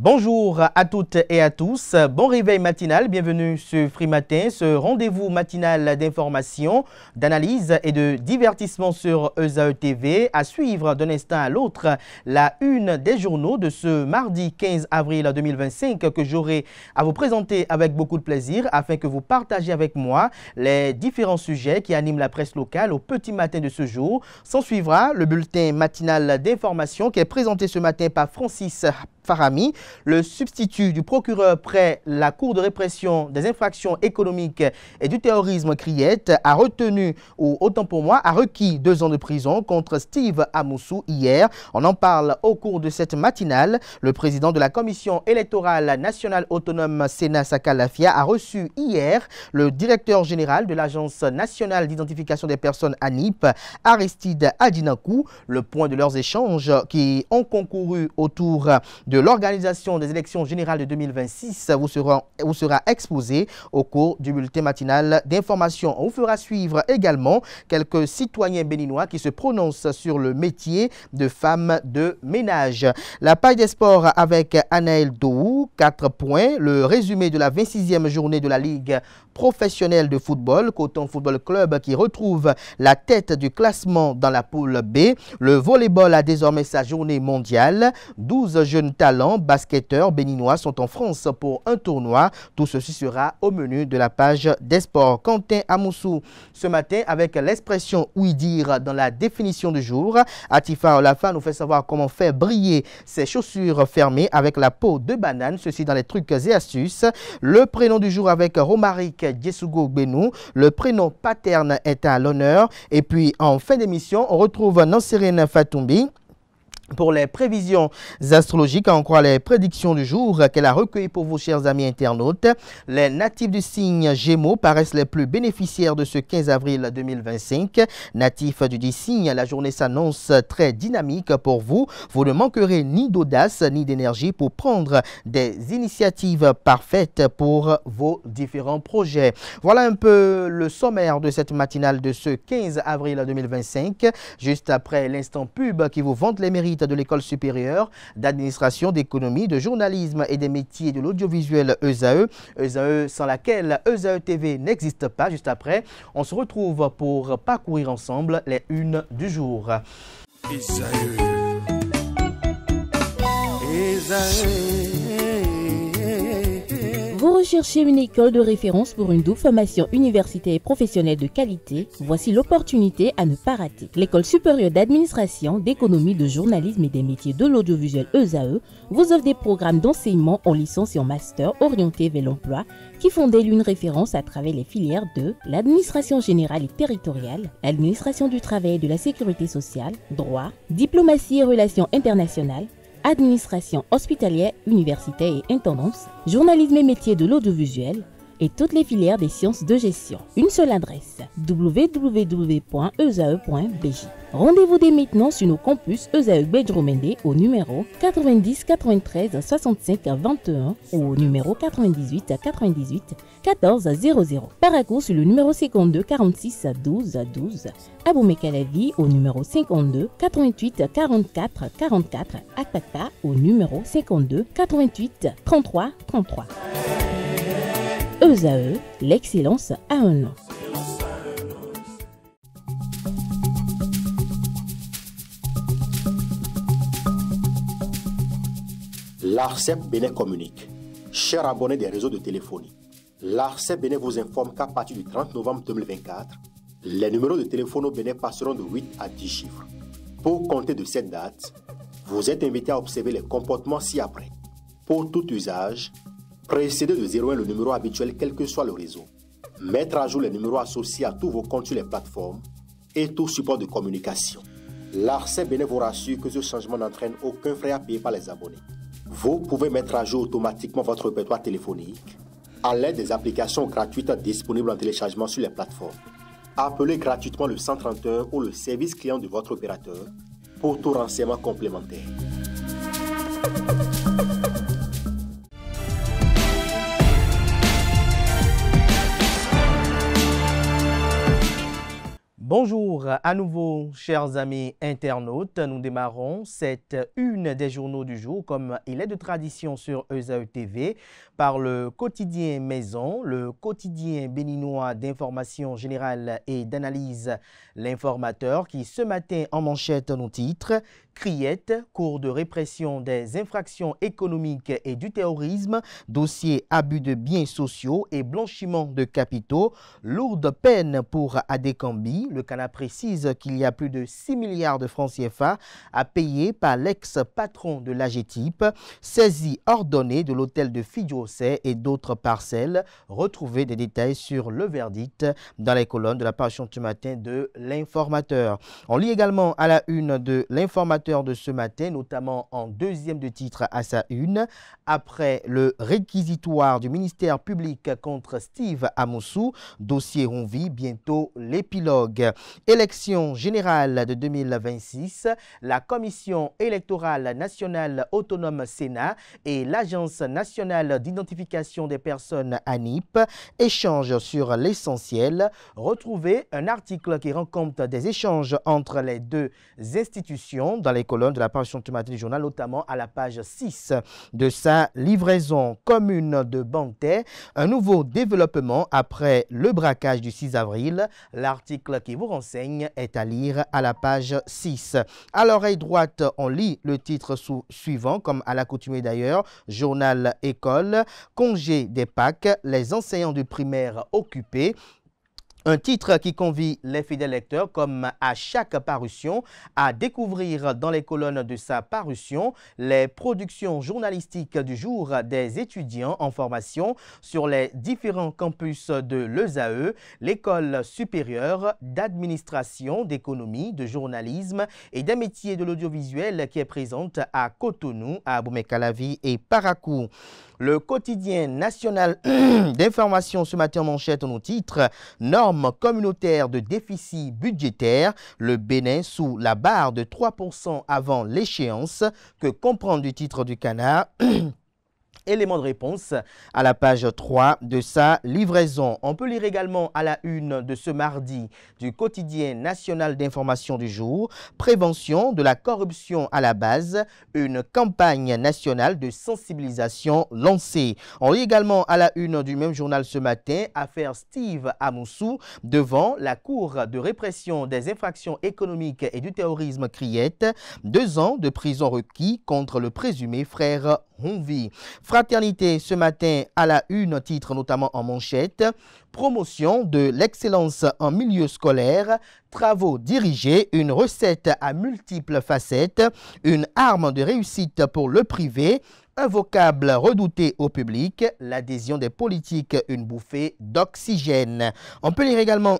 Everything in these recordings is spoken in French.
Bonjour à toutes et à tous, bon réveil matinal, bienvenue sur Free Matin, ce rendez-vous matinal d'information, d'analyse et de divertissement sur ESAE TV. À suivre d'un instant à l'autre la une des journaux de ce mardi 15 avril 2025 que j'aurai à vous présenter avec beaucoup de plaisir afin que vous partagiez avec moi les différents sujets qui animent la presse locale au petit matin de ce jour. S'en suivra le bulletin matinal d'information qui est présenté ce matin par Francis Farami, le substitut du procureur près la Cour de répression des infractions économiques et du terrorisme Criette, a retenu, ou autant pour moi, a requis 2 ans de prison contre Steve Amoussou hier. On en parle au cours de cette matinale. Le président de la Commission électorale nationale autonome Sénat Sakalafia a reçu hier le directeur général de l'Agence nationale d'identification des personnes ANIP, Aristide Adinakou. Le point de leurs échanges qui ont concouru autour de l'organisation des élections générales de 2026 vous sera exposé au cours du bulletin matinal d'information. On vous fera suivre également quelques citoyens béninois qui se prononcent sur le métier de femme de ménage. La page des sports avec Anaël Dou, 4 points. Le résumé de la 26e journée de la Ligue professionnelle de football, Coton Football Club qui retrouve la tête du classement dans la poule B. Le volleyball a désormais sa journée mondiale. 12 jeunes talents basketteurs béninois sont en France pour un tournoi. Tout ceci sera au menu de la page des sports. Quentin Amoussou ce matin avec l'expression oui dire dans la définition du jour. Atifa Olafa nous fait savoir comment faire briller ses chaussures fermées avec la peau de banane. Ceci dans les trucs et astuces. Le prénom du jour avec Romaric Djesugo Benou. Le prénom paterne est à l'honneur. Et puis en fin d'émission, on retrouve Nansérine Fatoumbi pour les prévisions astrologiques, à en croire les prédictions du jour qu'elle a recueillies pour vous, chers amis internautes. Les natifs du signe Gémeaux paraissent les plus bénéficiaires de ce 15 avril 2025. Natifs du dit signe, la journée s'annonce très dynamique pour vous. Vous ne manquerez ni d'audace ni d'énergie pour prendre des initiatives parfaites pour vos différents projets. Voilà un peu le sommaire de cette matinale de ce 15 avril 2025. Juste après l'instant pub qui vous vante les mérites de l'École supérieure d'administration, d'économie, de journalisme et des métiers de l'audiovisuel ESAE. ESAE sans laquelle ESAE TV n'existe pas. Juste après, on se retrouve pour parcourir ensemble les unes du jour. ESAE. Vous recherchez une école de référence pour une double formation universitaire et professionnelle de qualité? Voici l'opportunité à ne pas rater. L'École supérieure d'administration, d'économie, de journalisme et des métiers de l'audiovisuel ESAE vous offre des programmes d'enseignement en licence et en master orientés vers l'emploi qui font d'elle une référence à travers les filières de l'administration générale et territoriale, l'administration du travail et de la sécurité sociale, droit, diplomatie et relations internationales, administration hospitalière, universitaire et intendance, journalisme et métiers de l'audiovisuel et toutes les filières des sciences de gestion. Une seule adresse, www.esae.bj. Rendez-vous dès maintenant sur nos campus ESAE Bedjromende au numéro 90 93 65 21 ou au numéro 98 98 14 00. Paracourt sur le numéro 52 46 12 12. Aboumé-Calavi au numéro 52 88 44 44. Akpata au numéro 52 88 33 33. ESAE, l'excellence à un nom. L'ARCEP Bénin communique. Chers abonnés des réseaux de téléphonie, l'ARCEP Bénin vous informe qu'à partir du 30 novembre 2024, les numéros de téléphone au Bénin passeront de 8 à 10 chiffres. Pour compter de cette date, vous êtes invité à observer les comportements ci-après. Pour tout usage, précédez de 01 le numéro habituel quel que soit le réseau. Mettre à jour les numéros associés à tous vos comptes sur les plateformes et tout support de communication. L'ARCEP Bénin vous rassure que ce changement n'entraîne aucun frais à payer par les abonnés. Vous pouvez mettre à jour automatiquement votre répertoire téléphonique à l'aide des applications gratuites disponibles en téléchargement sur les plateformes. Appelez gratuitement le 131 ou le service client de votre opérateur pour tout renseignement complémentaire. Bonjour à nouveau, chers amis internautes. Nous démarrons cette une des journaux du jour, comme il est de tradition sur ESAE TV, par le quotidien Maison, le quotidien béninois d'information générale et d'analyse, l'Informateur, qui ce matin en manchette nous titre « Criette, cours de répression des infractions économiques et du terrorisme, dossier abus de biens sociaux et blanchiment de capitaux, lourde peine pour Adékambi ». Le Canard précise qu'il y a plus de 6 milliards de francs CFA à payer par l'ex-patron de l'AGETIP, saisie ordonnée de l'hôtel de Fidjosé et d'autres parcelles. Retrouvez des détails sur le verdict dans les colonnes de la parution ce matin de l'Informateur. On lit également à la une de l'Informateur de ce matin, notamment en deuxième de titre à sa une, après le réquisitoire du ministère public contre Steve Amoussou, dossier Ronvi, bientôt l'épilogue. Élection générale de 2026, la Commission électorale nationale autonome Sénat et l'Agence nationale d'identification des personnes ANIP échangent sur l'essentiel. Retrouvez un article qui rend compte des échanges entre les deux institutions dans les colonnes de la parution ce matin du journal, notamment à la page 6 de sa livraison commune de Bantais. Un nouveau développement après le braquage du 6 avril. L'article qui vous renseigne est à lire à la page 6. À l'oreille droite, on lit le titre suivant, comme à l'accoutumée d'ailleurs, journal école, congé des Pâques, les enseignants du primaire occupés. Un titre qui convie les fidèles lecteurs, comme à chaque parution, à découvrir dans les colonnes de sa parution les productions journalistiques du jour des étudiants en formation sur les différents campus de l'ESAE, l'école supérieure d'administration, d'économie, de journalisme et des métiers de l'audiovisuel qui est présente à Cotonou, à Abomey-Calavi et Parakou. Le quotidien national d'information ce matin en manchette nous titre « Normes communautaires de déficit budgétaire, le Bénin sous la barre de 3% avant l'échéance ». Que comprendre du titre du Canard? Élément de réponse à la page 3 de sa livraison. On peut lire également à la une de ce mardi du quotidien national d'information du jour, prévention de la corruption à la base, une campagne nationale de sensibilisation lancée. On lit également à la une du même journal ce matin, affaire Steve Amoussou devant la Cour de répression des infractions économiques et du terrorisme Criette, 2 ans de prison requis contre le présumé frère Ronvi. Fraternité ce matin à la une, titre notamment en manchette, promotion de l'excellence en milieu scolaire, travaux dirigés, une recette à multiples facettes, une arme de réussite pour le privé, un vocable redouté au public, l'adhésion des politiques, une bouffée d'oxygène. On peut lire également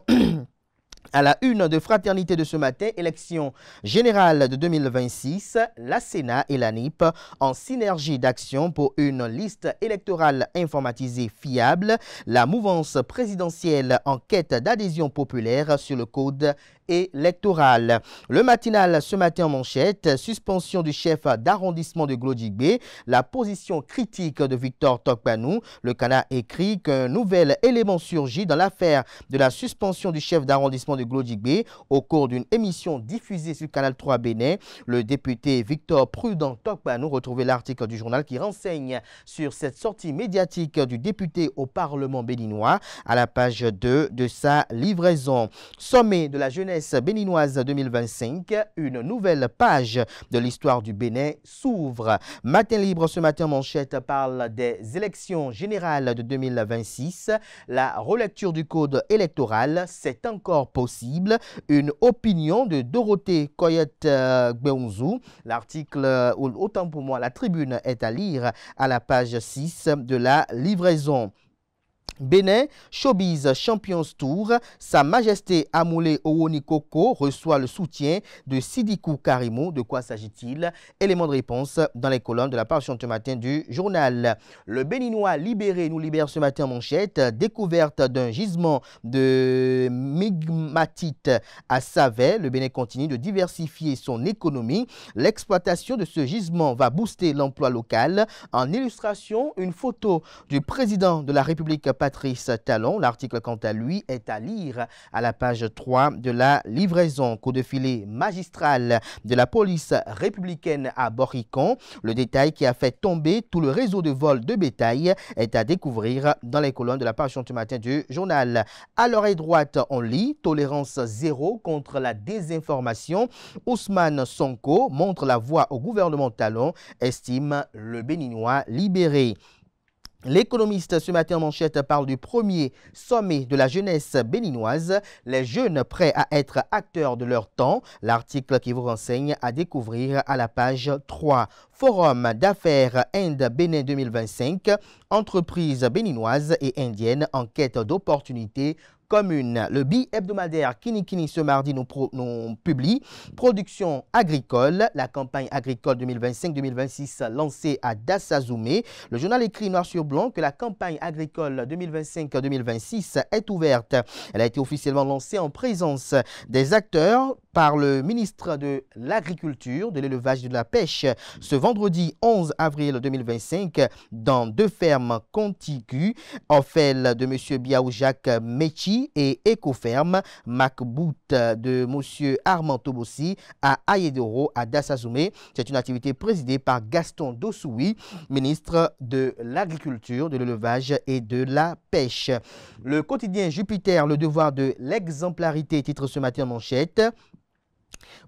à la une de Fraternité de ce matin, élection générale de 2026, la Sénat et l'ANIP en synergie d'action pour une liste électorale informatisée fiable, la mouvance présidentielle en quête d'adhésion populaire sur le code électoral. Le matinal ce matin en manchette, suspension du chef d'arrondissement de Glodjigbe, la position critique de Victor Tokpanou. Le Canard écrit qu'un nouvel élément surgit dans l'affaire de la suspension du chef d'arrondissement de Glodjigbe au cours d'une émission diffusée sur Canal 3 Bénin. Le député Victor Prudent Tokpanou, retrouvez l'article du journal qui renseigne sur cette sortie médiatique du député au Parlement béninois à la page 2 de sa livraison. Sommet de la jeunesse béninoise 2025, une nouvelle page de l'histoire du Bénin s'ouvre. Matin libre ce matin manchette parle des élections générales de 2026. La relecture du code électoral, c'est encore possible. Une opinion de Dorothée Koyet-Gbeounzou. L'article, autant pour moi, la tribune est à lire à la page 6 de la livraison. Bénin, Showbiz Champions Tour, Sa Majesté Amoulé Owonikoko reçoit le soutien de Sidikou Karimou. De quoi s'agit-il? Élément de réponse dans les colonnes de la parution ce matin du journal. Le Béninois libéré nous libère ce matin en manchette. Découverte d'un gisement de migmatite à Savet. Le Bénin continue de diversifier son économie. L'exploitation de ce gisement va booster l'emploi local. En illustration, une photo du président de la République Patrice Talon. L'article, quant à lui, est à lire à la page 3 de la livraison. Coup de filet magistral de la police républicaine à Boricon. Le détail qui a fait tomber tout le réseau de vol de bétail est à découvrir dans les colonnes de la page ce matin du journal. À l'oreille droite, on lit « Tolérance zéro contre la désinformation ». Ousmane Sonko montre la voie au gouvernement Talon, estime le Béninois libéré. L'économiste ce matin en manchette parle du premier sommet de la jeunesse béninoise, les jeunes prêts à être acteurs de leur temps. L'article qui vous renseigne à découvrir à la page 3. Forum d'affaires Inde-Bénin 2025, entreprises béninoises et indiennes en quête d'opportunités commune. Le bi-hebdomadaire Kini ce mardi nous publie Production agricole, la campagne agricole 2025-2026 lancée à Dassazoumé. Le journal écrit noir sur blanc que la campagne agricole 2025-2026 est ouverte. Elle a été officiellement lancée en présence des acteurs par le ministre de l'Agriculture, de l'Élevage et de la Pêche ce vendredi 11 avril 2025 dans 2 fermes contiguës, Ophel de M. Biaoujak Mechi et Ecoferme Macbout de M. Armand Tobossi à Ayedoro à Dassazoumé. C'est une activité présidée par Gaston Dossoui, ministre de l'Agriculture, de l'Élevage et de la Pêche. Le quotidien Jupiter, le devoir de l'exemplarité, titre ce matin en manchette.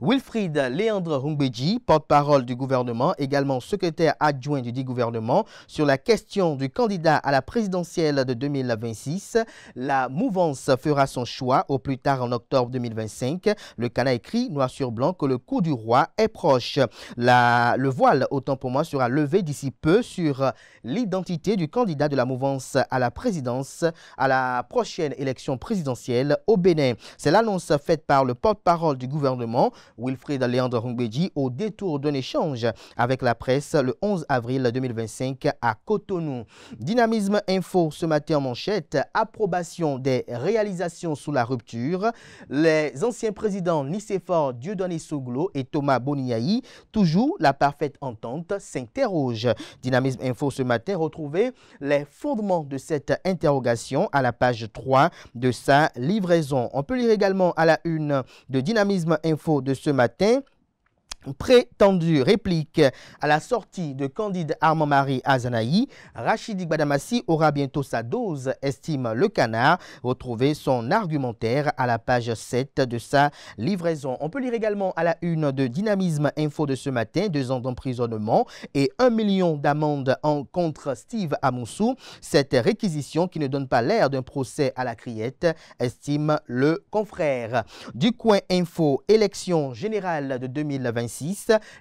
Wilfried Léandre Rumbedji, porte-parole du gouvernement, également secrétaire adjoint du dit gouvernement, sur la question du candidat à la présidentielle de 2026. La mouvance fera son choix au plus tard en octobre 2025. Le Cana écrit noir sur blanc que le coup du roi est proche. Le voile, autant pour moi, sera levé d'ici peu sur l'identité du candidat de la mouvance à la présidence à la prochaine élection présidentielle au Bénin. C'est l'annonce faite par le porte-parole du gouvernement, Wilfried Léandre Rumbedji, au détour d'un échange avec la presse le 11 avril 2025 à Cotonou. Dynamisme Info ce matin en manchette, approbation des réalisations sous la rupture. Les anciens présidents Nicéphore Dieudonné Soglo et Thomas Boniaï, toujours la parfaite entente, s'interrogent. Dynamisme Info ce matin, retrouvez les fondements de cette interrogation à la page 3 de sa livraison. On peut lire également à la une de Dynamisme Info de ce matin. Prétendue réplique à la sortie de Candide Armand-Marie Azanaï, Rachidi Gbadamassi aura bientôt sa dose, estime le Canard. Retrouvez son argumentaire à la page 7 de sa livraison. On peut lire également à la une de Dynamisme Info de ce matin, 2 ans d'emprisonnement et 1 million d'amende contre Steve Amoussou. Cette réquisition qui ne donne pas l'air d'un procès à la criette, estime le confrère. Du Coin Info, élection générale de 2026.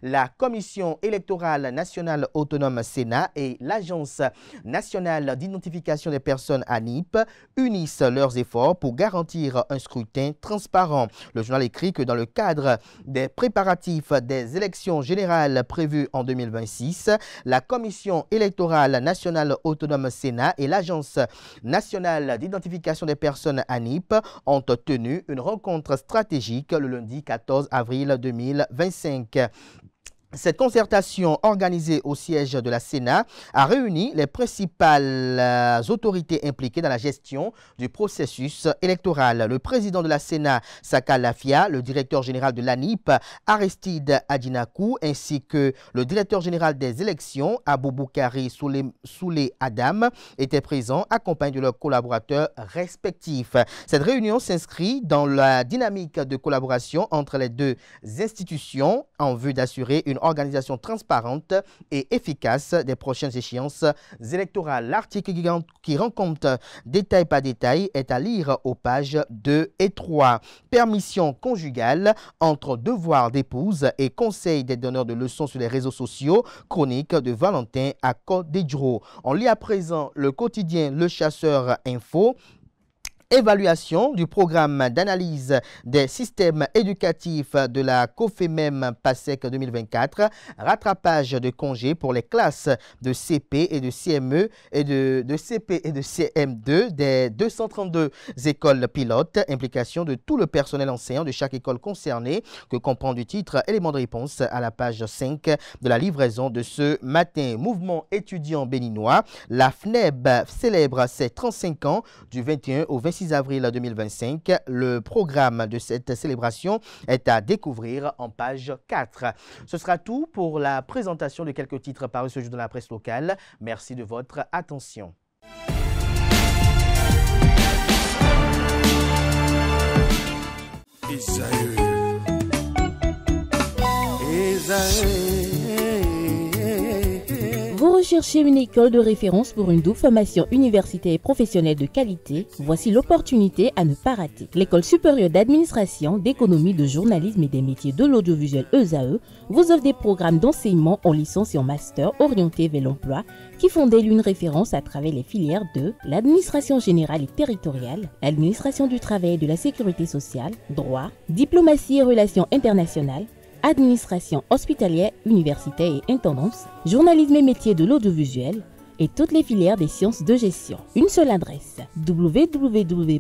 La Commission électorale nationale autonome Sénat et l'Agence nationale d'identification des personnes ANIP unissent leurs efforts pour garantir un scrutin transparent. Le journal écrit que dans le cadre des préparatifs des élections générales prévues en 2026, la Commission électorale nationale autonome Sénat et l'Agence nationale d'identification des personnes ANIP ont tenu une rencontre stratégique le lundi 14 avril 2025. Cette concertation organisée au siège de la Sénat a réuni les principales autorités impliquées dans la gestion du processus électoral. Le président de la Sénat, Saka Lafia, le directeur général de l'ANIP, Aristide Adinakou, ainsi que le directeur général des élections, Aboubakari Soulé Adam, étaient présents, accompagnés de leurs collaborateurs respectifs. Cette réunion s'inscrit dans la dynamique de collaboration entre les deux institutions en vue d'assurer une organisation transparente et efficace des prochaines échéances électorales. L'article qui rend compte détail par détail est à lire aux pages 2 et 3. Permission conjugale entre devoir d'épouse et conseil des donneurs de leçons sur les réseaux sociaux, chronique de Valentin à Côte d'Edjro. On lit à présent le quotidien Le Chasseur Info. Évaluation du programme d'analyse des systèmes éducatifs de la COFEMEM PASSEC 2024. Rattrapage de congés pour les classes de CP et de CME et de CP et de CM2 des 232 écoles pilotes. Implication de tout le personnel enseignant de chaque école concernée que comprend du titre élément de réponse à la page 5 de la livraison de ce matin. Mouvement étudiant béninois. La FNEB célèbre ses 35 ans du 21 au 26 avril 2025. Le programme de cette célébration est à découvrir en page 4. Ce sera tout pour la présentation de quelques titres parus ce jour dans la presse locale. Merci de votre attention. Vous recherchez une école de référence pour une double formation universitaire et professionnelle de qualité? Voici l'opportunité à ne pas rater. L'École supérieure d'administration, d'économie, de journalisme et des métiers de l'audiovisuel ESAE vous offre des programmes d'enseignement en licence et en master orientés vers l'emploi qui font d'elle une référence à travers les filières de l'administration générale et territoriale, l'administration du travail et de la sécurité sociale, droit, diplomatie et relations internationales, administration hospitalière, universitaire et intendance, journalisme et métiers de l'audiovisuel et toutes les filières des sciences de gestion. Une seule adresse, www.esae.bj.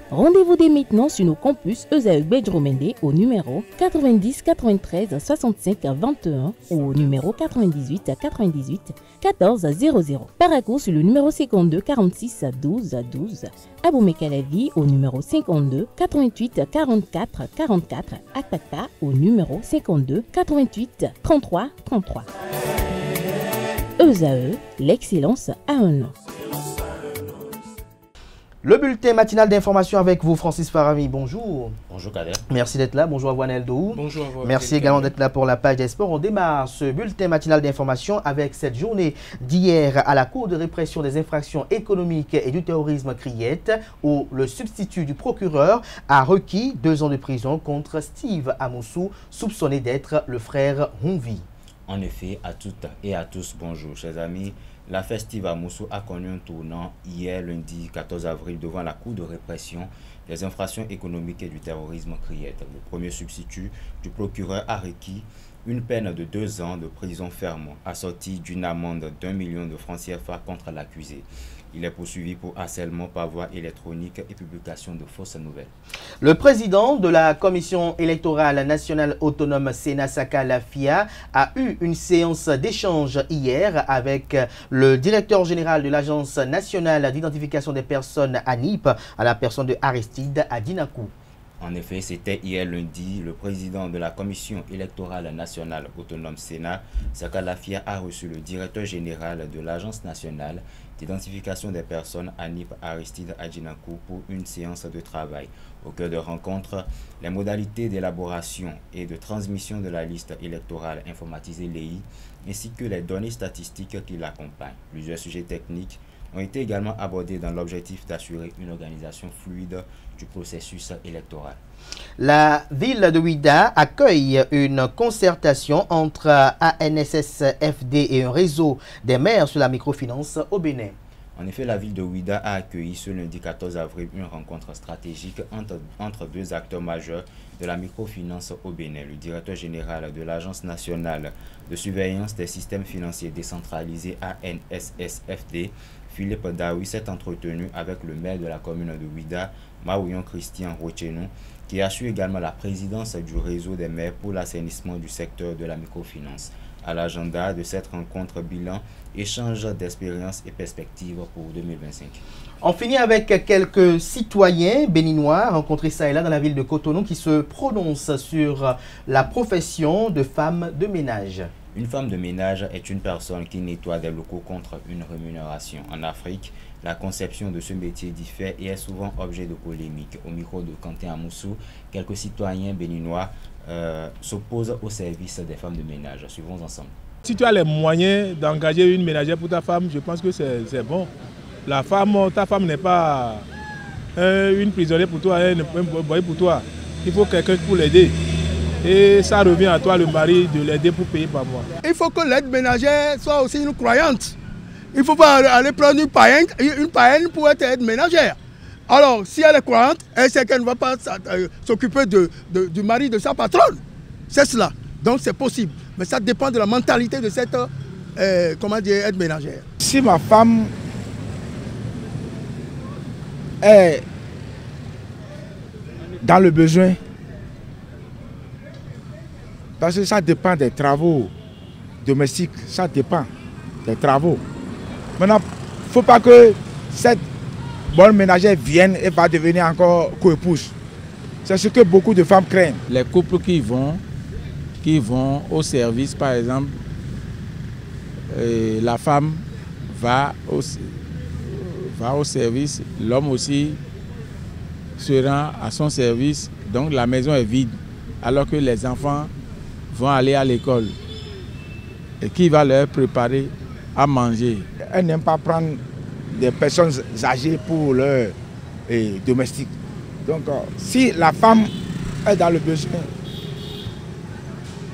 Rendez-vous dès maintenant sur nos campus ESAE Bedjromende au numéro 90 93 65 21 ou au numéro 98 98 14 00. Paracourt sur le numéro 52 46 12 12. Aboumé-Calavi au numéro 52 88 44 44. Akpata au numéro 52 88 33 33. ESAE, l'excellence a un nom. Le bulletin matinal d'information avec vous, Francis Farami. Bonjour. Bonjour Kader. Merci d'être là. Bonjour à Wanel Dou. Bonjour à vous. Merci également d'être là pour la page des sports. On démarre ce bulletin matinal d'information avec cette journée d'hier à la Cour de répression des infractions économiques et du terrorisme Criette, où le substitut du procureur a requis 2 ans de prison contre Steve Amoussou, soupçonné d'être le frère Honvi. En effet, à toutes et à tous, bonjour chers amis. L'affaire Steve Amoussou a connu un tournant hier lundi 14 avril devant la Cour de répression des infractions économiques et du terrorisme Criette. Le premier substitut du procureur a requis une peine de 2 ans de prison ferme assortie d'une amende d'1 million de francs CFA contre l'accusé. Il est poursuivi pour harcèlement par voie électronique et publication de fausses nouvelles. Le président de la Commission électorale nationale autonome Sénat Saka Lafia a eu une séance d'échange hier avec le directeur général de l'Agence nationale d'identification des personnes ANIP, à la personne de Aristide Adinakou. En effet, c'était hier lundi, le président de la Commission électorale nationale autonome Sénat, Saka Lafia, a reçu le directeur général de l'Agence nationale d'identification des personnes ANIP Aristide Adinakou pour une séance de travail. Au cœur de rencontre, les modalités d'élaboration et de transmission de la liste électorale informatisée LEI, ainsi que les données statistiques qui l'accompagnent. Plusieurs sujets techniques ont été également abordés dans l'objectif d'assurer une organisation fluide du processus électoral. La ville de Ouidah accueille une concertation entre ANSSFD et un réseau des maires sur la microfinance au Bénin. En effet, la ville de Ouidah a accueilli ce lundi 14 avril une rencontre stratégique entre 2 acteurs majeurs de la microfinance au Bénin. Le directeur général de l'Agence nationale de surveillance des systèmes financiers décentralisés ANSSFD, Philippe Daoui, s'est entretenu avec le maire de la commune de Ouidah, Maouyon Christian Rochenou, qui assure également la présidence du réseau des maires pour l'assainissement du secteur de la microfinance. À l'agenda de cette rencontre bilan, échange d'expériences et perspectives pour 2025. On finit avec quelques citoyens béninois rencontrés ça et là dans la ville de Cotonou qui se prononcent sur la profession de femme de ménage. Une femme de ménage est une personne qui nettoie des locaux contre une rémunération. En Afrique, la conception de ce métier diffère et est souvent objet de polémique. Au micro de Quentin Amoussou, quelques citoyens béninois s'opposent au service des femmes de ménage. Suivons ensemble. Si tu as les moyens d'engager une ménagère pour ta femme, je pense que c'est bon. La femme, ta femme n'est pas une prisonnière pour toi, un boy pour toi. Il faut quelqu'un pour l'aider. Et ça revient à toi, le mari, de l'aider pour payer par mois. Il faut que l'aide ménagère soit aussi une croyante. Il ne faut pas aller prendre une païenne pour être aide ménagère. Alors, si elle est croyante, elle sait qu'elle ne va pas s'occuper du mari de sa patronne. C'est cela. Donc c'est possible. Mais ça dépend de la mentalité de cette aide ménagère. Si ma femme est dans le besoin, parce que ça dépend des travaux domestiques, ça dépend des travaux. Maintenant, il ne faut pas que cette bonne ménagère vienne et va devenir encore co-épouse. C'est ce que beaucoup de femmes craignent. Les couples qui vont au service, par exemple, la femme va au service, l'homme aussi se rend à son service, donc la maison est vide, alors que les enfants vont aller à l'école. Et qui va leur préparer à manger? Elle n'aime pas prendre des personnes âgées pour leurs domestiques. Donc, si la femme est dans le besoin,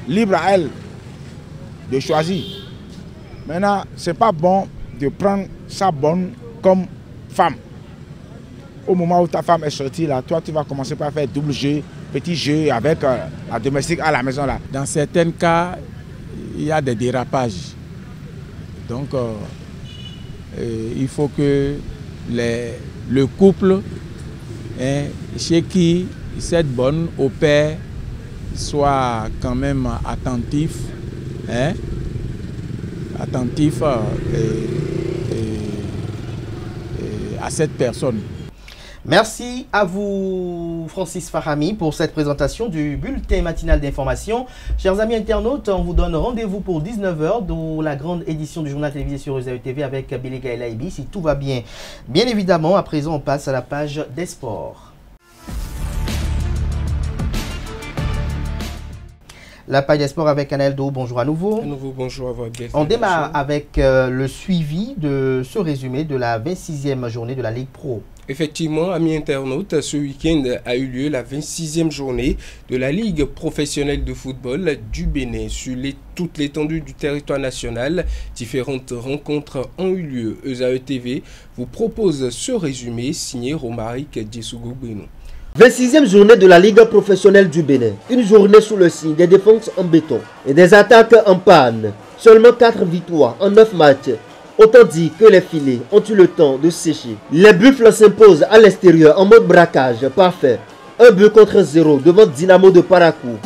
libre à elle de choisir. Maintenant, ce n'est pas bon de prendre sa bonne comme femme. Au moment où ta femme est sortie, là, toi, tu vas commencer par faire double jeu, petit jeu avec la domestique à la maison. Là. Dans certains cas, il y a des dérapages. Donc, il faut que le couple, chez qui cette bonne au père soit quand même attentif, à cette personne. Merci à vous, Francis Fahami, pour cette présentation du bulletin matinal d'information. Chers amis internautes, on vous donne rendez-vous pour 19 h dans la grande édition du journal télévisé sur Euzao TV avec Belega et Laibi, si tout va bien. Bien évidemment, à présent, on passe à la page des sports. La page des sports avec Anaël Do, bonjour à nouveau. À nouveau, bonjour à vous. On démarre avec le suivi de ce résumé de la 26e journée de la Ligue Pro. Effectivement, amis internautes, ce week-end a eu lieu la 26e journée de la Ligue professionnelle de football du Bénin. Sur toute l'étendue du territoire national, différentes rencontres ont eu lieu. Euzao TV vous propose ce résumé signé Romaric Djessougou-Beno. 26e journée de la Ligue professionnelle du Bénin. Une journée sous le signe des défenses en béton et des attaques en panne. Seulement 4 victoires en 9 matchs. Autant dit que les filets ont eu le temps de sécher. Les Buffles s'imposent à l'extérieur en mode braquage parfait. 1 but contre 0 devant Dynamo de Parakou.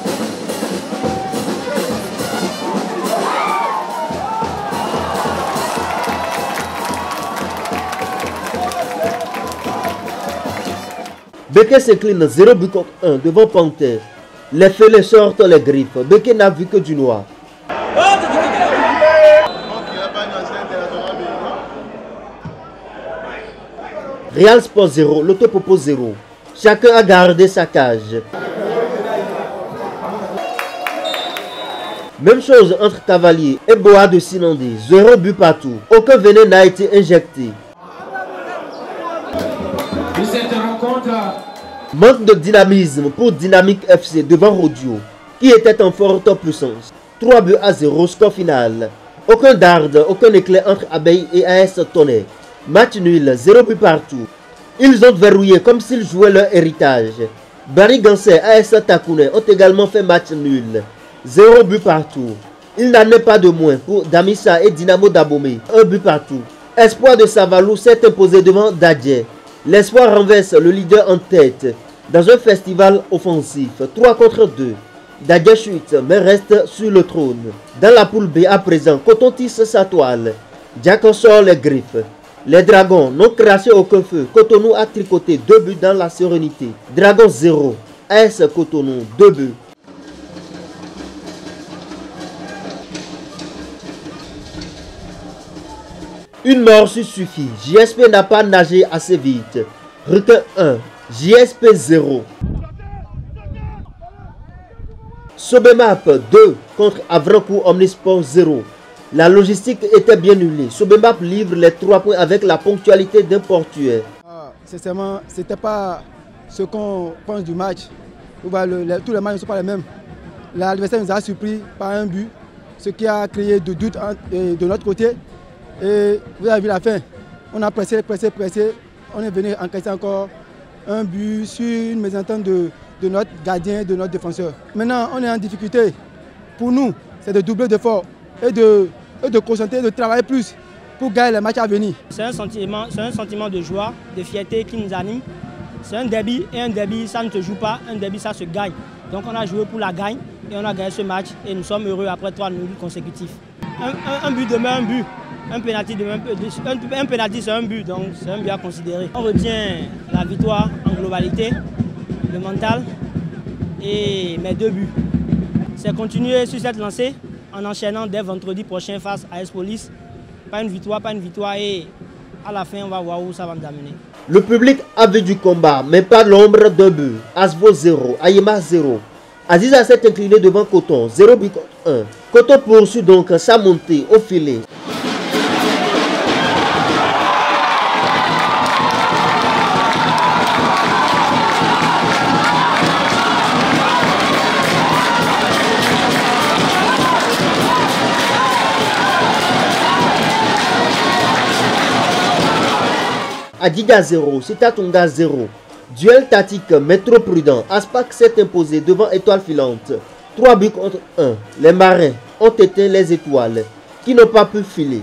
Beke s'incline 0 but contre 1 devant Panthère. Les fêlés sortent les griffes. Beke n'a vu que du noir. Real Sport 0, l'Autopopo 0. Chacun a gardé sa cage. Même chose entre Cavalier et Boa de Sinandé. 0 but partout. Aucun venin n'a été injecté. Manque de dynamisme pour Dynamique FC devant Rodio, qui était en forte puissance. 3 buts à 0, score final. Aucun darde, aucun éclair entre Abeille et AS Tonnerre. Match nul, 0 but partout. Ils ont verrouillé comme s'ils jouaient leur héritage. Barry Gansé et AS Takouné ont également fait match nul. 0 but partout. Il n'en est pas de moins pour Damissa et Dynamo d'Abomey. 1 but partout. Espoir de Savalou s'est imposé devant Dadje. L'espoir renverse le leader en tête dans un festival offensif. 3 contre 2. Dadje chute mais reste sur le trône. Dans la poule B à présent, Coton tisse sa toile. Jack en sort les griffes. Les Dragons n'ont craché aucun feu. Cotonou a tricoté 2 buts dans la sérénité. Dragon 0. AS Cotonou 2 buts. Une mort suffit. JSP n'a pas nagé assez vite. Requin 1. JSP 0. Sobemap 2 contre Avrancourt Omnisport 0. La logistique était bien huilée. Sobemap livre les 3 points avec la ponctualité d'un portuaire. Sincèrement, ce n'était pas ce qu'on pense du match. Tous les matchs ne sont pas les mêmes. L'adversaire nous a surpris par un but, ce qui a créé de doutes de notre côté. Et vous avez vu la fin. On a pressé. On est venu encaisser encore un but sur une mésentente de notre gardien, de notre défenseur. Maintenant, on est en difficulté. Pour nous, c'est de doubler d'efforts et de concentrer, de travailler plus pour gagner les matchs à venir. C'est un sentiment de joie, de fierté qui nous anime. C'est un derby et un derby, ça ne se joue pas, un derby, ça se gagne. Donc on a joué pour la gagne et on a gagné ce match et nous sommes heureux après 3 nuls consécutifs. Un but demeure un but, un pénalty c'est un but, donc c'est un but à considérer. On retient la victoire en globalité, le mental et mes 2 buts. C'est continuer sur cette lancée en enchaînant dès vendredi prochain face à AS Police. Pas une victoire et à la fin on va voir où ça va nous amener. Le public a vu du combat, mais pas l'ombre d'un but. Asvo 0, Ayema 0. Aziza s'est incliné devant Coton, 0 but contre 1. Coton poursuit donc sa montée au filet. Adiga 0, Sitatunga 0. Duel tactique mais trop prudent. Aspac s'est imposé devant Étoile Filante. 3 buts contre 1. Les marins ont éteint les étoiles qui n'ont pas pu filer.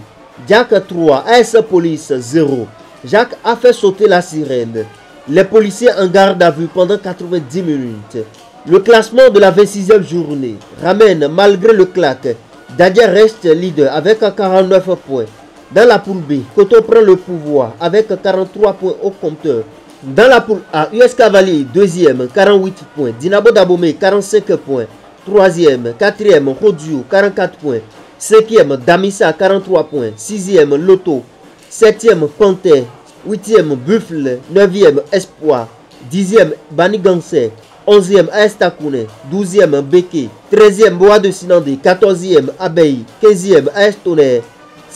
Jack 3, AS Police 0. Jacques a fait sauter la sirène. Les policiers en garde à vue pendant 90 minutes. Le classement de la 26e journée ramène malgré le claque. Dadia reste leader avec 49 points. Dans la poule B, Coton prend le pouvoir avec 43 points au compteur. Dans la poule A, US Cavalier, 2e, 48 points. Dinabo Dabomey, 45 points. 3e, 4e, Rodio, 44 points. 5e, Damissa, 43 points. 6e, Loto. 7e, Panthère. 8e, Buffle. 9e, Espoir. 10e, Banigansé. 11e, AS Takoune. 12e, Beke. 13e, Bois de Sinandé. 14e, Abeille. 15e, AS Tonnerre.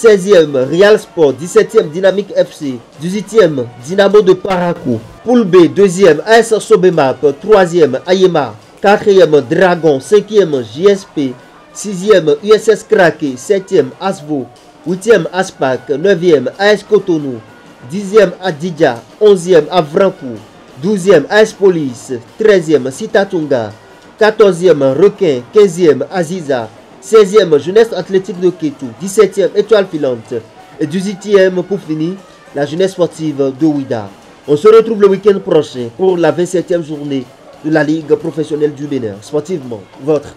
16e, Real Sport. 17e, Dynamique FC. 18e, Dynamo de Parakou. Poule B, 2e, AS Sobemap. 3e, Ayema. 4e, Dragon. 5e, JSP. 6e, USS Krake. 7e, Asvo. 8e, Aspac. 9e, AS Cotonou. 10e, Adidja. 11e, Avrankou. 12e, AS Police. 13e, Sitatunga. 14e, Requin. 15e, Aziza. 16e, Jeunesse Athlétique de Kétou. 17e, Étoile Filante. Et 18e, pour finir, la Jeunesse Sportive de Ouida. On se retrouve le week-end prochain pour la 27e journée de la Ligue professionnelle du Bénin. Sportivement, votre.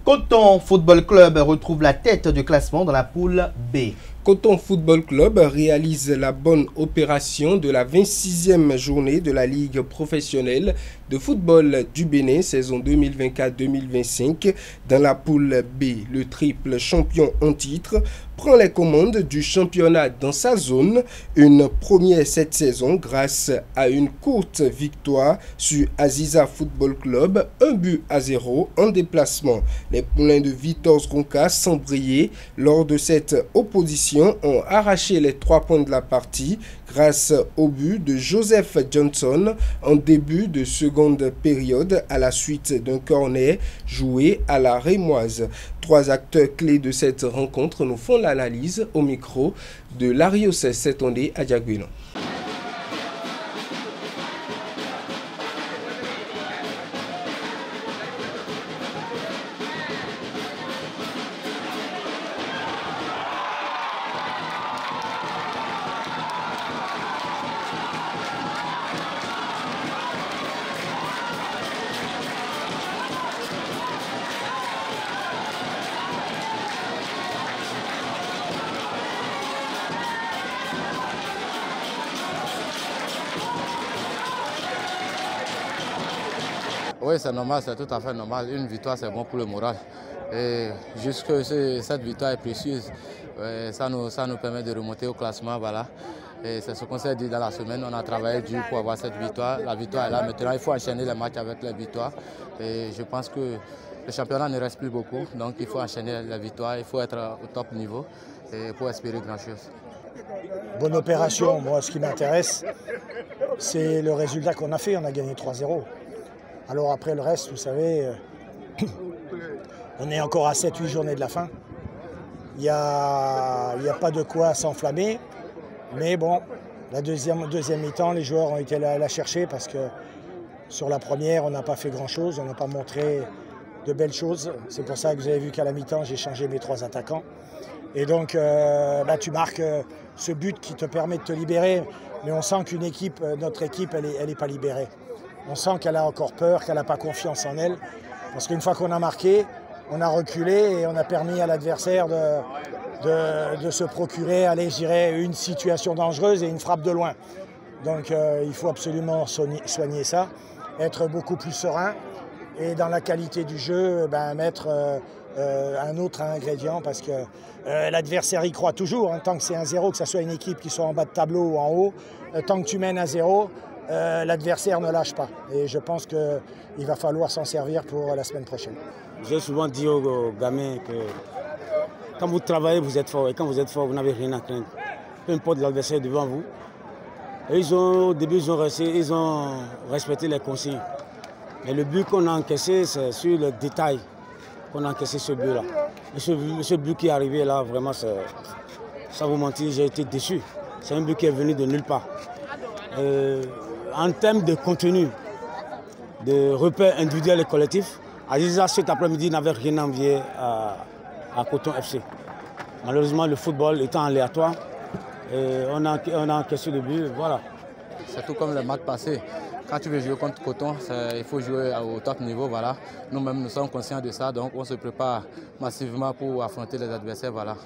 Coton Football Club retrouve la tête du classement dans la poule B. Coton Football Club réalise la bonne opération de la 26e journée de la Ligue professionnelle de football du Bénin, saison 2024-2025. Dans la poule B, le triple champion en titre prend les commandes du championnat dans sa zone. Une première cette saison grâce à une courte victoire sur Aziza Football Club, 1-0 en déplacement. Les poulains de Vitors Ronca, sans briller lors de cette opposition, ont arraché les 3 points de la partie grâce au but de Joseph Johnson en début de seconde période à la suite d'un corner joué à la Rémoise. 3 acteurs clés de cette rencontre nous font l'analyse au micro de Larios Setonde à Diaguinon. Oui, c'est normal, c'est tout à fait normal. Une victoire, c'est bon pour le moral. Et jusque cette victoire est précieuse, ça nous permet de remonter au classement. Voilà. Et c'est ce qu'on s'est dit dans la semaine. On a travaillé dur pour avoir cette victoire. La victoire est là. Maintenant, il faut enchaîner les matchs avec les victoires. Et je pense que le championnat ne reste plus beaucoup. Donc, il faut enchaîner les victoires. Il faut être au top niveau et pour espérer grand-chose. bonne opération. Moi, ce qui m'intéresse, c'est le résultat qu'on a fait. On a gagné 3-0. Alors après, le reste, vous savez, on est encore à 7-8 journées de la fin. Il n'y a pas de quoi s'enflammer. Mais bon, la deuxième mi-temps, les joueurs ont été là la chercher parce que sur la première, on n'a pas fait grand-chose. On n'a pas montré de belles choses. C'est pour ça que vous avez vu qu'à la mi-temps, j'ai changé mes 3 attaquants. Et donc, tu marques ce but qui te permet de te libérer. Mais on sent qu'une équipe, notre équipe, elle n'est pas libérée. On sent qu'elle a encore peur, qu'elle n'a pas confiance en elle. Parce qu'une fois qu'on a marqué, on a reculé et on a permis à l'adversaire de se procurer, allez, je dirais, une situation dangereuse et une frappe de loin. Donc il faut absolument soigner ça, être beaucoup plus serein et dans la qualité du jeu, mettre un autre ingrédient parce que l'adversaire y croit toujours. Hein, tant que c'est 1-0, que ce soit une équipe qui soit en bas de tableau ou en haut, tant que tu mènes 1-0, l'adversaire ne lâche pas. Et je pense qu'il va falloir s'en servir pour la semaine prochaine. J'ai souvent dit aux gamins que quand vous travaillez, vous êtes fort. Et quand vous êtes fort, vous n'avez rien à craindre. Peu importe l'adversaire devant vous. Et au début, ils ont respecté les consignes. Mais le but qu'on a encaissé, c'est sur le détail qu'on a encaissé ce but-là. Et ce but qui est arrivé là, vraiment, sans vous mentir, j'ai été déçu. C'est un but qui est venu de nulle part. En termes de contenu, de repères individuels et collectifs, Aziza cet après-midi n'avait rien envié à Coton FC. Malheureusement, le football étant aléatoire, on a encaissé le but, voilà. C'est tout comme le match passé. Quand tu veux jouer contre Coton, il faut jouer au top niveau, voilà. Nous-mêmes, nous sommes conscients de ça, donc on se prépare massivement pour affronter les adversaires, voilà.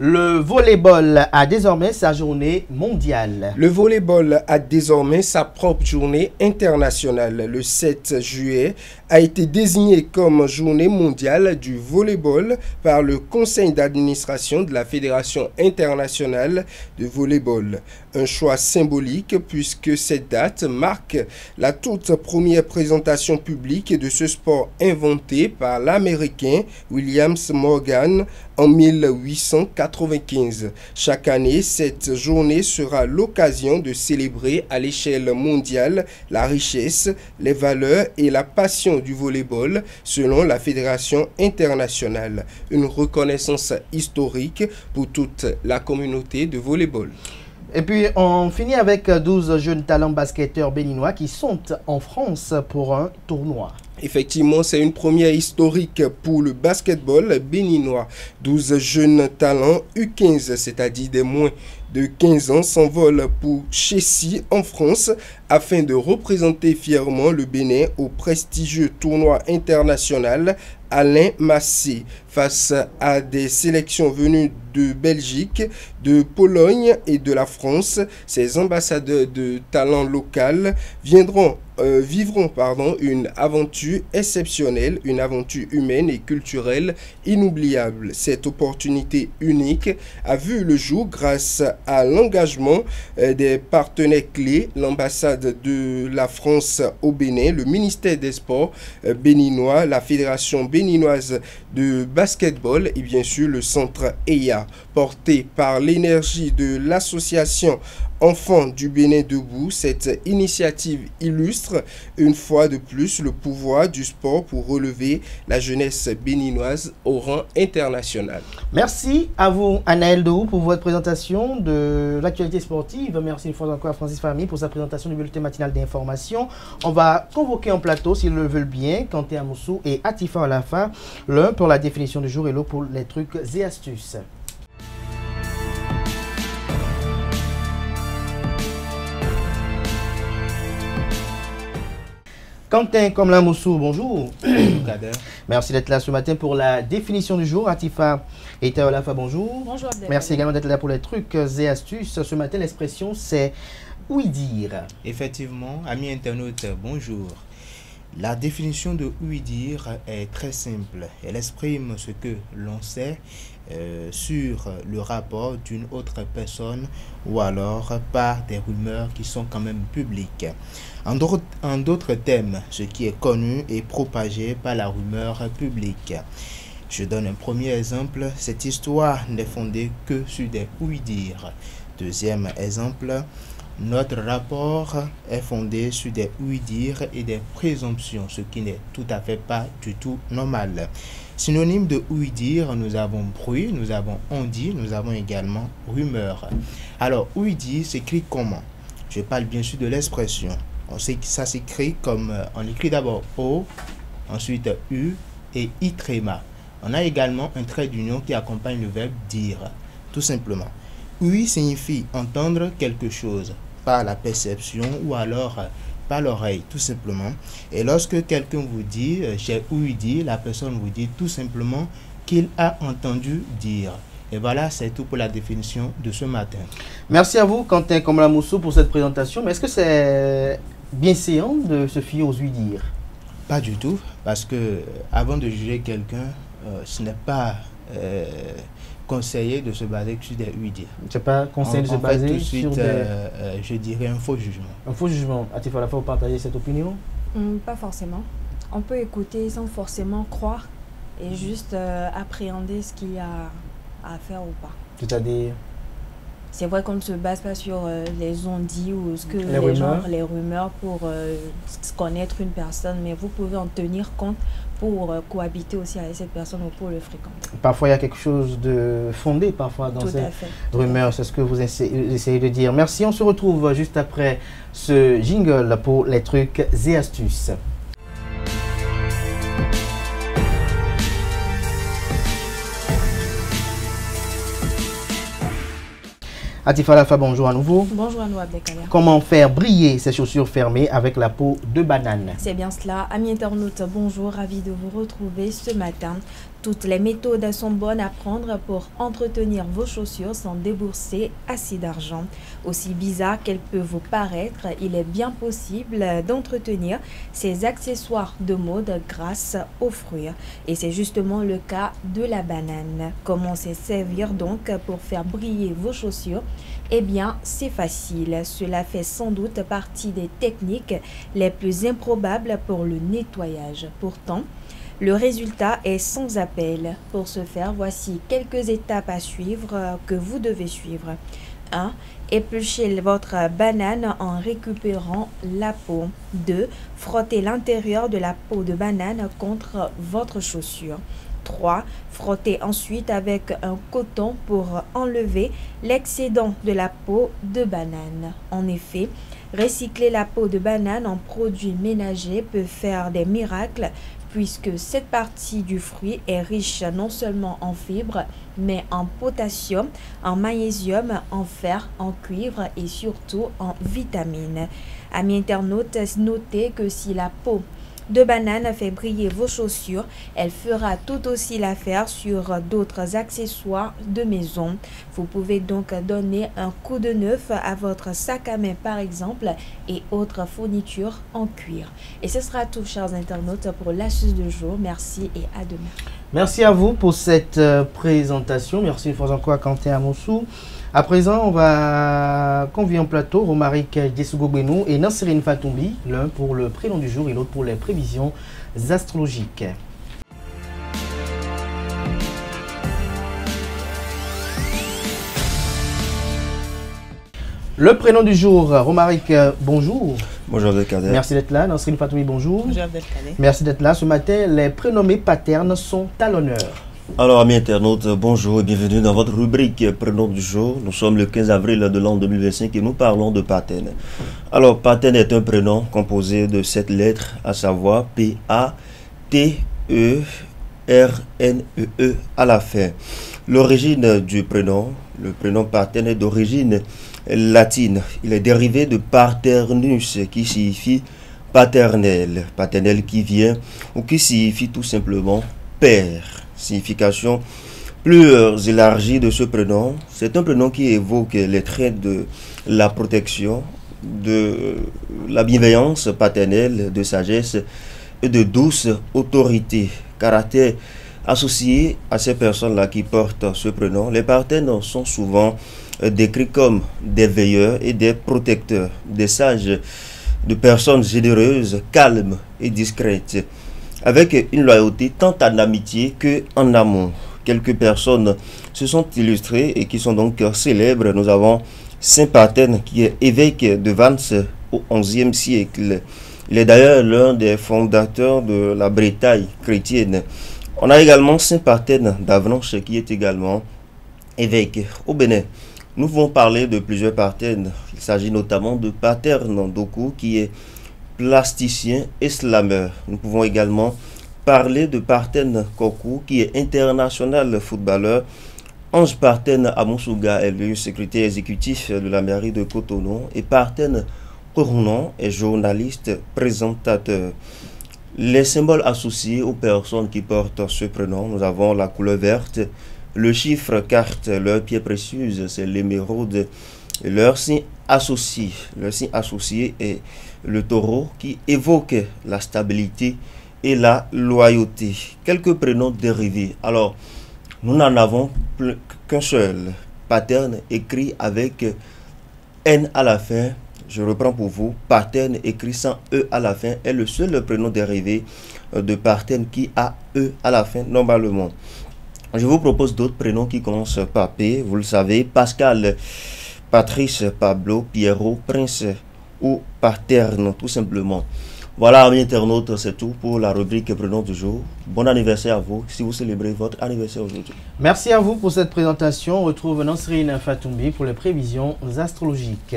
Le volleyball a désormais sa journée mondiale. Le volleyball a désormais sa propre journée internationale. Le 7 juillet a été désigné comme journée mondiale du volleyball par le conseil d'administration de la Fédération internationale de volleyball. Un choix symbolique puisque cette date marque la toute première présentation publique de ce sport inventé par l'Américain William Morgan en 1895. Chaque année, cette journée sera l'occasion de célébrer à l'échelle mondiale la richesse, les valeurs et la passion du volleyball selon la Fédération internationale. Une reconnaissance historique pour toute la communauté de volleyball. Et puis, on finit avec 12 jeunes talents basketteurs béninois qui sont en France pour un tournoi. Effectivement, c'est une première historique pour le basketball béninois. 12 jeunes talents U15, c'est-à-dire des moins de 15 ans, s'envolent pour Chessy en France afin de représenter fièrement le Bénin au prestigieux tournoi international Alain Massé face à des sélections venues de Belgique, de Pologne et de la France. Ces ambassadeurs de talent local vivront une aventure exceptionnelle, une aventure humaine et culturelle inoubliable. Cette opportunité unique a vu le jour grâce à l'engagement des partenaires clés, l'ambassade de la France au Bénin, le ministère des Sports béninois, la Fédération béninoise de basketball et bien sûr le centre EIA, porté par l'énergie de l'association Enfants du Bénin debout. Cette initiative illustre une fois de plus le pouvoir du sport pour relever la jeunesse béninoise au rang international. Merci à vous, Anaël Dou, pour votre présentation de l'actualité sportive. Merci une fois encore à Francis Fahmy pour sa présentation du bulletin matinal d'information. On va convoquer en plateau, s'ils le veulent bien, Kanté Amoussou et Atifa Alafa, l'un pour la définition du jour et l'autre pour les trucs et astuces. Quentin Komla-Moussou, bonjour. Bonjour Kader. Merci d'être là ce matin pour la définition du jour. Atifa et Taolafa, bonjour. Bonjour Abdel. Merci également d'être là pour les trucs et astuces. Ce matin, l'expression c'est oui dire. Effectivement, amis internautes, bonjour. La définition de oui dire est très simple. Elle exprime ce que l'on sait sur le rapport d'une autre personne ou alors par des rumeurs qui sont quand même publiques. En d'autres termes, ce qui est connu et propagé par la rumeur publique. Je donne un premier exemple. Cette histoire n'est fondée que sur des oui-dire. Deuxième exemple, notre rapport est fondé sur des oui-dire et des présomptions, ce qui n'est tout à fait pas du tout normal. Synonyme de oui-dire, nous avons bruit, nous avons on-dit, nous avons également rumeur. Alors, oui-dire s'écrit comment? Je parle bien sûr de l'expression. On sait que ça s'écrit comme, on écrit d'abord O, ensuite U et I tréma. On a également un trait d'union qui accompagne le verbe dire, tout simplement. Oui signifie entendre quelque chose par la perception ou alors par l'oreille, tout simplement. Et lorsque quelqu'un vous dit j'ai ouï dire, la personne vous dit tout simplement qu'il a entendu dire. Et voilà, c'est tout pour la définition de ce matin. Merci à vous, Quentin Komla-Mousso, pour cette présentation. Mais est-ce que c'est bien séant de se fier aux ouï-dire? Pas du tout, parce que avant de juger quelqu'un, ce n'est pas conseillé de se baser sur des oui-dire. C'est pas conseillé de se baser tout de suite, sur des... je dirais un faux jugement. Un faux jugement. A-t-il fallu partager cette opinion? Pas forcément. On peut écouter sans forcément croire et juste appréhender ce qu'il y a à faire ou pas. C'est-à-dire? C'est vrai qu'on ne se base pas sur les on-dit ou ce que les rumeurs pour connaître une personne, mais vous pouvez en tenir compte pour cohabiter aussi avec cette personne ou pour le fréquenter. Parfois, il y a quelque chose de fondé parfois dans ces rumeurs, c'est ce que vous essayez de dire. Merci, on se retrouve juste après ce jingle pour les trucs et astuces. Atifa Alpha, bonjour à nouveau. Bonjour à nous, Abdelkader. Comment faire briller ces chaussures fermées avec la peau de banane? C'est bien cela. Amis internautes, bonjour, ravi de vous retrouver ce matin. Toutes les méthodes sont bonnes à prendre pour entretenir vos chaussures sans débourser assez d'argent. Aussi bizarre qu'elles peuvent vous paraître, il est bien possible d'entretenir ces accessoires de mode grâce aux fruits. Et c'est justement le cas de la banane. Comment s'en servir donc pour faire briller vos chaussures? Eh bien, c'est facile. Cela fait sans doute partie des techniques les plus improbables pour le nettoyage. Pourtant, le résultat est sans appel. Pour ce faire, voici quelques étapes à suivre que vous devez suivre. 1. Épluchez votre banane en récupérant la peau. 2. Frottez l'intérieur de la peau de banane contre votre chaussure. 3. Frottez ensuite avec un coton pour enlever l'excédent de la peau de banane. En effet, recycler la peau de banane en produit ménager peut faire des miracles puisque cette partie du fruit est riche non seulement en fibres, mais en potassium, en magnésium, en fer, en cuivre et surtout en vitamines. Amis internautes, notez que si la peau de banane fait briller vos chaussures, elle fera tout aussi l'affaire sur d'autres accessoires de maison. Vous pouvez donc donner un coup de neuf à votre sac à main par exemple et autres fournitures en cuir. Et ce sera tout, chers internautes, pour l'astuce du jour. Merci et à demain. Merci à vous pour cette présentation. Merci une fois encore à Quentin Amoussou. À présent, on va convier en plateau Romaric Dessougo-Benou et Nansirine Fatoumbi, l'un pour le prénom du jour et l'autre pour les prévisions astrologiques. Le prénom du jour, Romaric, bonjour. Bonjour Abdelkader. Merci d'être là. Nansirine Fatoumbi, bonjour. Bonjour Abdelkader. Merci d'être là. Ce matin, les prénommés paternes sont à l'honneur. Alors, amis internautes, bonjour et bienvenue dans votre rubrique Prénom du jour. Nous sommes le 15 avril de l'an 2025 et nous parlons de Paten. Alors, Paten est un prénom composé de 7 lettres, à savoir P-A-T-E-R-N-E-E à la fin. L'origine du prénom, le prénom Paten est d'origine latine. Il est dérivé de paternus qui signifie paternel. Paternel qui vient ou qui signifie tout simplement père. Signification plus élargie de ce prénom, c'est un prénom qui évoque les traits de la protection, de la bienveillance paternelle, de sagesse et de douce autorité. Caractère associé à ces personnes-là qui portent ce prénom, les partenaires sont souvent décrits comme des veilleurs et des protecteurs, des sages, de personnes généreuses, calmes et discrètes, avec une loyauté tant en amitié qu'en amour. Quelques personnes se sont illustrées et qui sont donc célèbres. Nous avons Saint-Partène, qui est évêque de Vence au XIe siècle. Il est d'ailleurs l'un des fondateurs de la Bretagne chrétienne. On a également Saint-Partène d'Avranches, qui est également évêque au Bénin. Nous pouvons parler de plusieurs Partènes. Il s'agit notamment de Pater Ndoku, qui est plasticien et slameur. Nous pouvons également parler de Partène Kokou, qui est international footballeur. Ange Partène Amoussouga est le secrétaire exécutif de la mairie de Cotonou. Et Partène Kourounan est journaliste présentateur. Les symboles associés aux personnes qui portent ce prénom, nous avons la couleur verte, le chiffre carte, leur pierre précieuse, c'est l'émeraude. Leur signe associé est le taureau qui évoque la stabilité et la loyauté. Quelques prénoms dérivés. Alors, nous n'en avons qu'un seul. Partène écrit avec N à la fin. Je reprends pour vous. Partène écrit sans E à la fin est le seul prénom dérivé de Partène qui a E à la fin normalement. Je vous propose d'autres prénoms qui commencent par P. Vous le savez, Pascal, Patrice, Pablo, Pierrot, Prince ou Parterne, tout simplement. Voilà, amis internautes, c'est tout pour la rubrique prénom du jour. Bon anniversaire à vous si vous célébrez votre anniversaire aujourd'hui. Merci à vous pour cette présentation. On retrouve Nasrine Fatoumbi pour les prévisions astrologiques.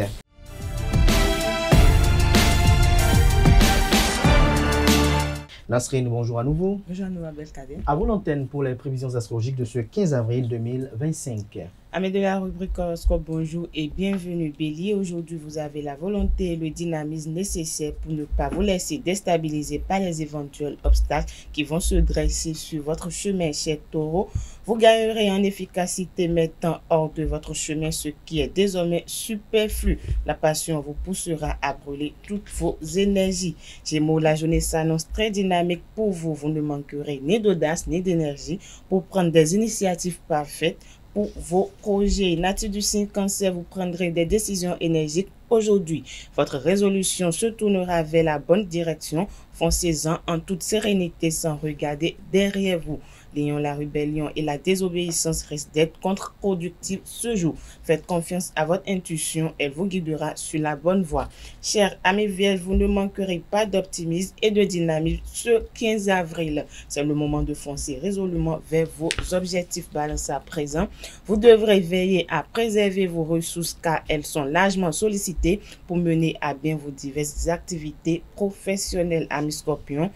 Nasrine, bonjour à nouveau. Bonjour à nous, Abdelkader. À vous l'antenne pour les prévisions astrologiques de ce 15 avril 2025. Amis de la rubrique horoscope, bonjour et bienvenue. Bélier, aujourd'hui vous avez la volonté et le dynamisme nécessaires pour ne pas vous laisser déstabiliser par les éventuels obstacles qui vont se dresser sur votre chemin. Cher Taureau, vous gagnerez en efficacité mettant hors de votre chemin ce qui est désormais superflu. La passion vous poussera à brûler toutes vos énergies. Gémeaux, la journée s'annonce très dynamique pour vous. Vous ne manquerez ni d'audace ni d'énergie pour prendre des initiatives parfaites pour vos projets. Nature du signe Cancer, vous prendrez des décisions énergiques aujourd'hui. Votre résolution se tournera vers la bonne direction. Foncez-en en toute sérénité sans regarder derrière vous. Lion, la rébellion et la désobéissance risquent d'être contre-productives ce jour. Faites confiance à votre intuition, elle vous guidera sur la bonne voie. Chers amis Vierges, vous ne manquerez pas d'optimisme et de dynamisme ce 15 avril. C'est le moment de foncer résolument vers vos objectifs. Balance à présent. Vous devrez veiller à préserver vos ressources car elles sont largement sollicitées pour mener à bien vos diverses activités professionnelles. Amis Scorpions,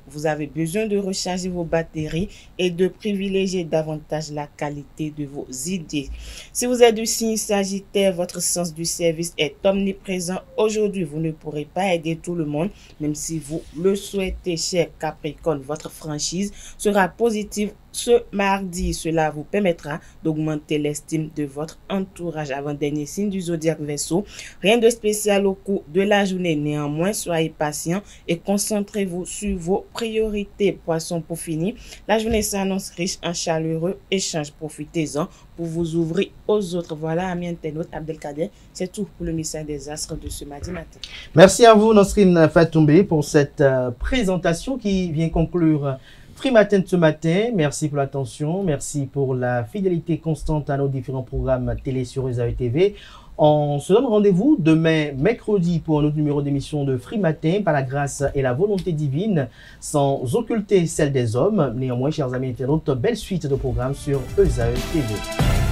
vous avez besoin de recharger vos batteries et de privilégier davantage la qualité de vos idées. Si vous êtes du signe Sagittaire, votre sens du service est omniprésent. Aujourd'hui, vous ne pourrez pas aider tout le monde, même si vous le souhaitez. Cher Capricorne, votre franchise sera positive ce mardi. Cela vous permettra d'augmenter l'estime de votre entourage. Avant-dernier signe du zodiaque Verseau, rien de spécial au cours de la journée. Néanmoins, soyez patient et concentrez-vous sur vos priorités. Poisson, pour finir, la journée s'annonce riche en chaleureux échanges. Profitez-en pour vous ouvrir aux autres. Voilà, amis internautes, Abdelkader, c'est tout pour le message des astres de ce mardi matin. Merci à vous, Nasrine Fatoumbi, pour cette présentation qui vient conclure Frimatin de ce matin. Merci pour l'attention, merci pour la fidélité constante à nos différents programmes télé sur Ezae TV. On se donne rendez-vous demain, mercredi, pour un autre numéro d'émission de Frimatin, par la grâce et la volonté divine, sans occulter celle des hommes. Néanmoins, chers amis internautes, belle suite de programmes sur Ezae TV.